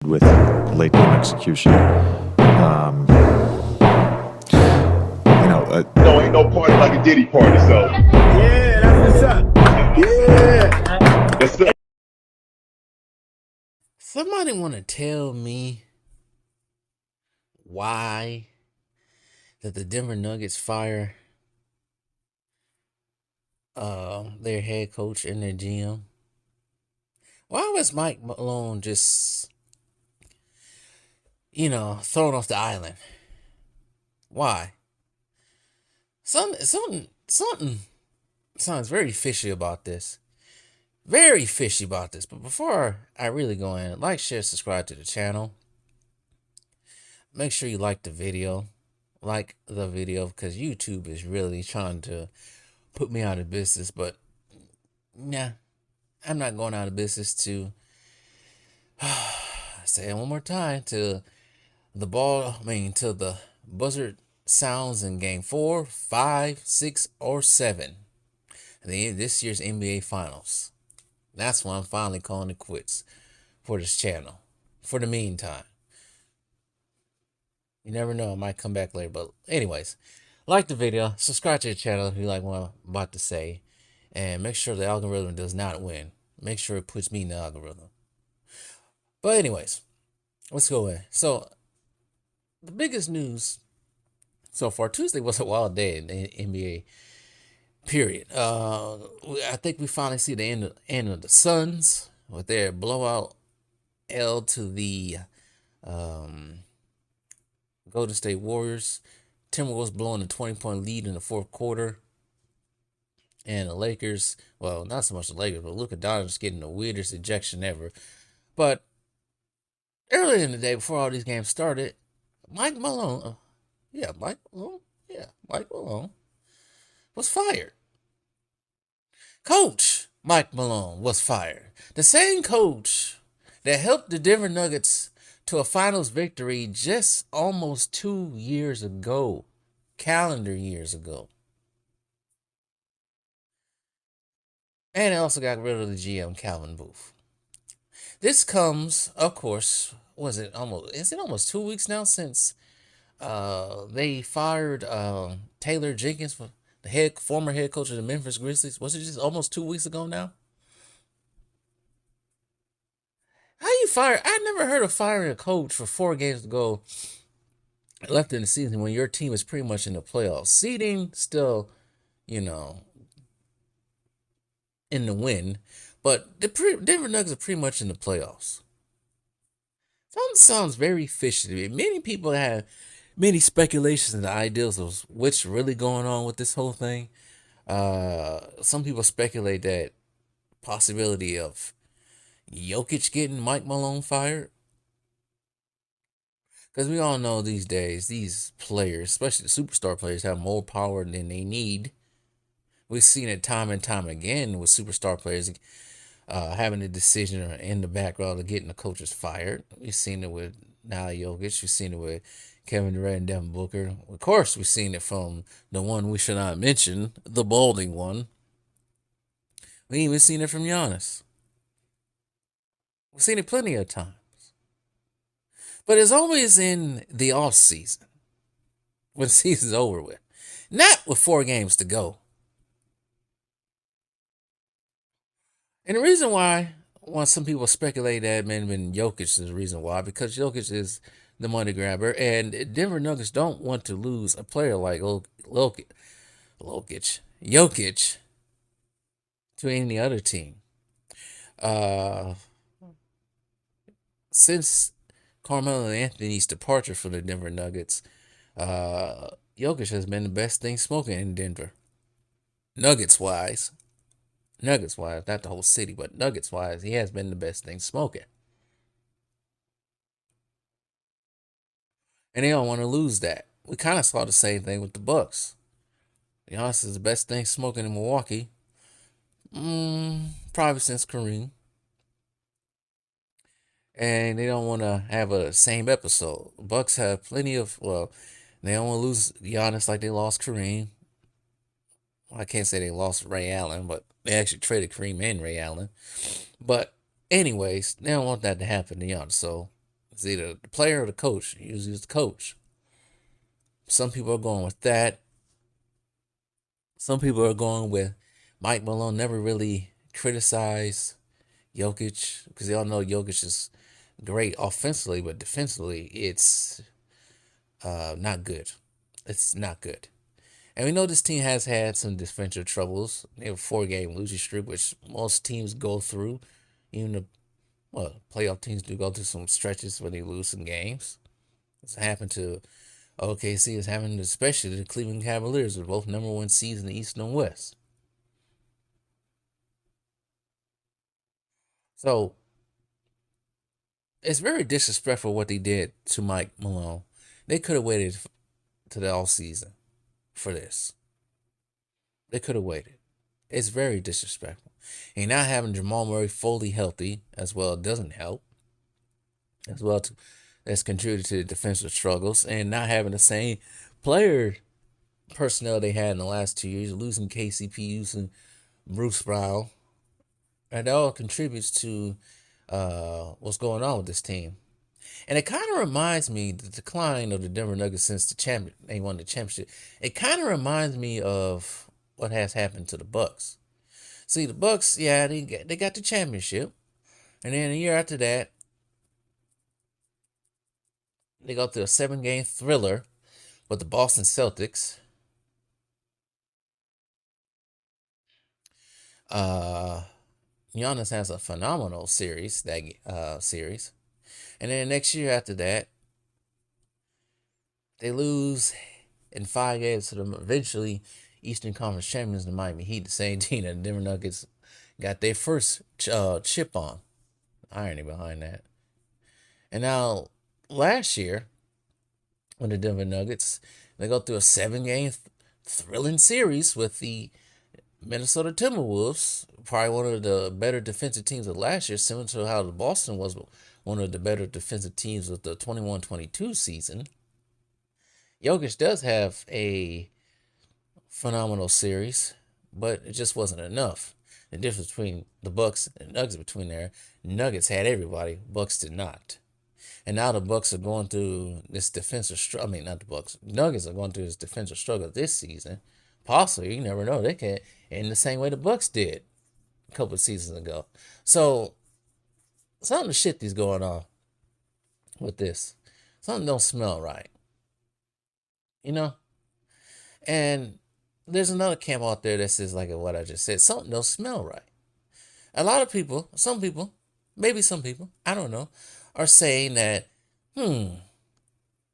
with late game execution. No, ain't no party like a Diddy party, so. Yeah, that's what's up. Yeah. Yes, sir. Somebody want to tell me why that the Denver Nuggets fire their head coach and their GM? Why was Mike Malone just, thrown off the island? Why? Something sounds very fishy about this. Very fishy about this. But before I really go in, like, share, subscribe to the channel. Make sure you like the video. Like the video, because YouTube is really trying to put me out of business. But nah, I'm not going out of business to say it one more time, to the buzzer sounds in game 4, 5, 6, or 7. This year's NBA Finals. That's why I'm finally calling it quits for this channel. For the meantime. You never know, I might come back later. But anyways, like the video, subscribe to the channel if you like what I'm about to say. And make sure the algorithm does not win. Make sure it puts me in the algorithm. But anyways, let's go in. So, the biggest news so far, Tuesday was a wild day in the NBA. Period. I think we finally see the end of the Suns with their blowout L to the Golden State Warriors. Timberwolves blowing a 20-point lead in the fourth quarter. And the Lakers, well, not so much the Lakers, but Luka Doncic getting the weirdest ejection ever. But earlier in the day, before all these games started, Mike Malone was fired. Coach Mike Malone was fired. The same coach that helped the Denver Nuggets to a finals victory just almost 2 years ago, calendar years ago. And they also got rid of the GM, Calvin Booth. This comes, of course, is it almost 2 weeks now since they fired Taylor Jenkins, the former head coach of the Memphis Grizzlies? Was it just almost 2 weeks ago now? How you fire? I never heard of firing a coach for 4 games to go left in the season when your team is pretty much in the playoffs. Seeding still, in the win, but the Denver Nuggets are pretty much in the playoffs. Something sounds very fishy to me. Many people have many speculations and ideas of what's really going on with this whole thing. Some people speculate that possibility of Jokic getting Mike Malone fired. Because we all know these days, these players, especially the superstar players, have more power than they need. We've seen it time and time again with superstar players having a decision in the background of getting the coaches fired. We've seen it with Jokic. We've seen it with Kevin Durant and Devin Booker. Of course, we've seen it from the one we should not mention, the balding one. We even seen it from Giannis. We've seen it plenty of times. But it's always in the off season, when the season's over with. Not with 4 games to go. And the reason why some people speculate that may have been Jokic is the reason why, because Jokic is the money grabber, and Denver Nuggets don't want to lose a player like Jokic to any other team. Since Carmelo Anthony's departure from the Denver Nuggets, Jokic has been the best thing smoking in Denver. Nuggets-wise, not the whole city, but Nuggets-wise, he has been the best thing smoking. And they don't want to lose that. We kind of saw the same thing with the Bucks. Giannis is the best thing smoking in Milwaukee. Probably since Kareem. And they don't want to have a same episode. Bucks have plenty of, they don't want to lose Giannis like they lost Kareem. Well, I can't say they lost Ray Allen, but they actually traded Kareem and Ray Allen. But anyways, they don't want that to happen to Giannis. So It's either the player or the coach. Usually it's the coach. Some people are going with that. Some people are going with Mike Malone never really criticized Jokic because they all know Jokic is great offensively, but defensively it's not good. It's not good. And we know this team has had some defensive troubles. They have a 4-game losing streak, which most teams go through. Even the playoff teams do go through some stretches when they lose some games. It's happened to OKC. It's happened especially to the Cleveland Cavaliers, with both number 1 seeds in the East and West. So it's very disrespectful what they did to Mike Malone. They could have waited to the all season for this. They could have waited. It's very disrespectful. And not having Jamal Murray fully healthy as well doesn't help. As well, that's contributed to the defensive struggles. And not having the same player personnel they had in the last 2 years, losing KCP, losing Bruce Brown. And that all contributes to what's going on with this team. And it kind of reminds me, the decline of the Denver Nuggets since they won the championship. It kind of reminds me of what has happened to the Bucks. See, the Bucks, yeah, they got the championship, and then a year after that, they go through a 7-game thriller with the Boston Celtics. Giannis has a phenomenal series, and then next year after that, they lose in 5 games to the eventually Eastern Conference champions, the Miami Heat, the same team that the Denver Nuggets got their first chip on. Irony behind that. And now, last year, when the Denver Nuggets, they go through a 7-game thrilling series with the Minnesota Timberwolves, probably one of the better defensive teams of last year, similar to how the Boston was one of the better defensive teams of the 21-22 season. Jokic does have a phenomenal series, but it just wasn't enough. The difference between the Bucks and the Nuggets between there, Nuggets had everybody, Bucks did not. And now the Bucks are going through this defensive struggle. I mean, not the Bucks. Nuggets are going through this defensive struggle this season. Possibly, you never know. They can, in the same way the Bucks did a couple of seasons ago. So, something shitty's going on with this. Something don't smell right. You know? And there's another camp out there that says, like what I just said, something don't smell right. A lot of people, some people, maybe some people, I don't know, are saying that,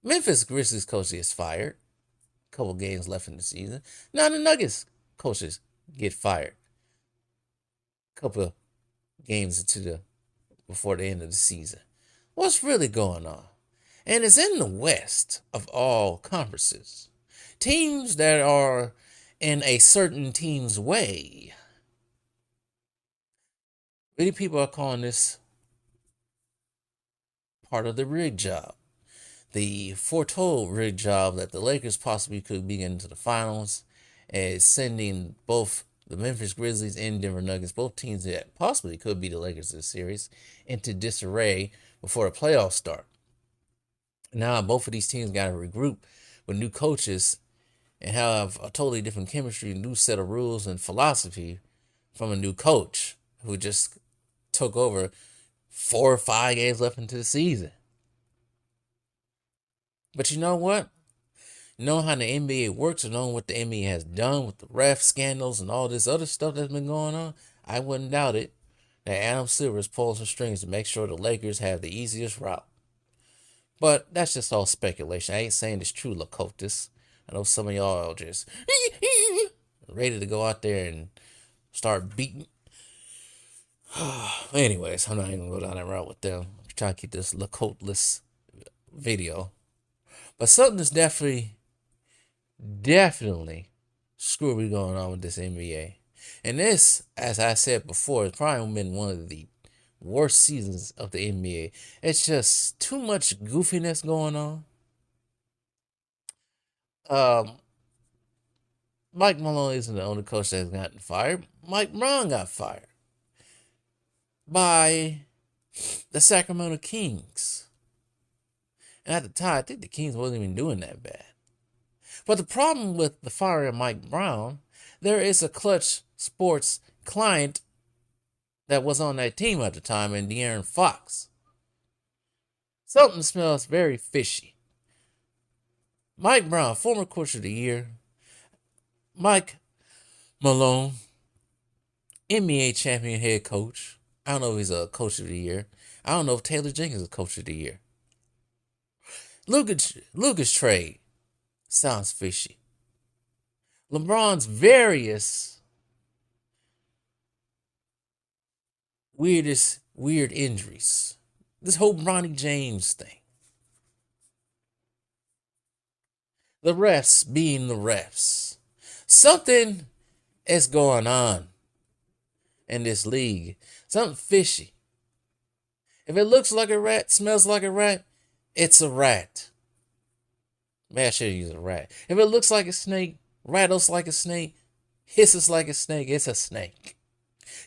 Memphis Grizzlies coach gets fired. A couple games left in the season. Now the Nuggets coaches get fired. A couple games before the end of the season. What's really going on? And it's in the West of all conferences. Teams that are in a certain team's way. Many people are calling this part of the rig job. The foretold rig job that the Lakers possibly could be getting to the finals is sending both the Memphis Grizzlies and Denver Nuggets, both teams that possibly could be the Lakers this series, into disarray before the playoffs start. Now both of these teams got to regroup with new coaches and have a totally different chemistry, new set of rules and philosophy from a new coach who just took over 4 or 5 games left into the season. But you know what? Knowing how the NBA works and knowing what the NBA has done with the ref scandals and all this other stuff that's been going on, I wouldn't doubt it that Adam Silver is pulling some strings to make sure the Lakers have the easiest route. But that's just all speculation. I ain't saying it's true, Lakotis. I know some of y'all are just ready to go out there and start beating. Anyways, I'm not even going to go down that route with them. I'm trying to keep this Lakotless video. But something is definitely screwy going on with this NBA. And this, as I said before, has probably been one of the worst seasons of the NBA. It's just too much goofiness going on. Mike Malone isn't the only coach that's gotten fired. Mike Brown got fired by the Sacramento Kings. And at the time, I think the Kings wasn't even doing that bad. But the problem with the firing of Mike Brown, there is a Clutch Sports client that was on that team at the time, and De'Aaron Fox. Something smells very fishy. Mike Brown, former Coach of the Year. Mike Malone, NBA champion head coach. I don't know if he's a Coach of the Year. I don't know if Taylor Jenkins is a Coach of the Year. Lucas trade sounds fishy. LeBron's various weird injuries. This whole Bronny James thing. The refs being the refs. Something is going on in this league. Something fishy. If it looks like a rat, smells like a rat, it's a rat. Man, I should use a rat. If it looks like a snake, rattles like a snake, hisses like a snake, it's a snake.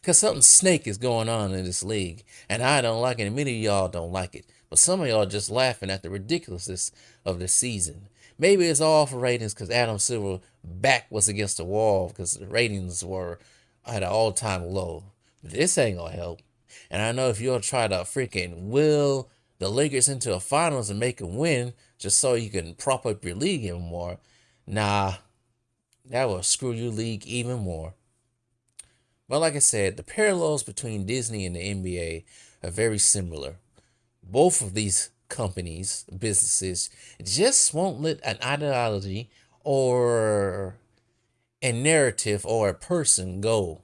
Because something snake is going on in this league. And I don't like it, and many of y'all don't like it. But some of y'all just laughing at the ridiculousness of the season. Maybe it's all for ratings because Adam Silver's back was against the wall because the ratings were at an all-time low. But this ain't going to help. And I know if you'll try to freaking will the Lakers into a finals and make them win just so you can prop up your league even more, nah, that will screw your league even more. But like I said, the parallels between Disney and the NBA are very similar. Both of these companies, businesses, just won't let an ideology or a narrative or a person go.